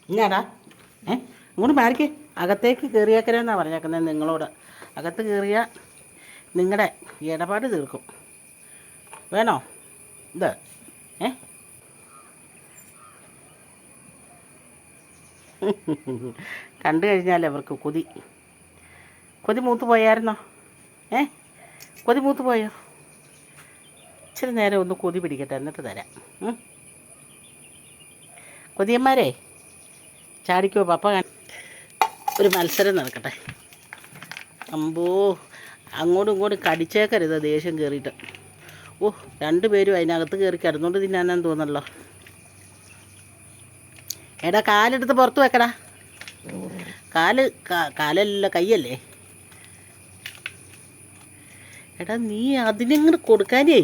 ഇന്നാടാ ഇങ്ങോട്ട് മാറിക്ക്. അകത്തേക്ക് കയറിയേക്കരെന്നാണ് പറഞ്ഞേക്കുന്നത് നിങ്ങളോട്. അകത്ത് കയറിയ നിങ്ങളുടെ ഇടപാട് തീർക്കും. വേണോ ഇത്? കണ്ടു കഴിഞ്ഞാൽ അവർക്ക് കൊതി മൂത്ത് പോയായിരുന്നോ? കൊതി മൂത്ത് പോയോ? ഇച്ചിരി നേരം ഒന്ന് കൊതി പിടിക്കട്ടെ, എന്നിട്ട് തരാം. കൊതിയന്മാരെ ചാടിക്കോ, പപ്പ ഒരു മത്സരം നടക്കട്ടെ. അമ്പോ, അങ്ങോട്ടും ഇങ്ങോട്ടും കടിച്ചേക്കരുത് ദേഷ്യം കയറിയിട്ട്. രണ്ടുപേരും അതിനകത്ത് കയറി കിടന്നുകൊണ്ട് തിന്നാനെന്ന് തോന്നല്ലോ. എടാ കാലെടുത്ത് പുറത്ത് വെക്കടാ. കാലല്ല, കയ്യല്ലേ. എടാ നീ അതിനെങ്ങനെ കൊടുക്കാനേ.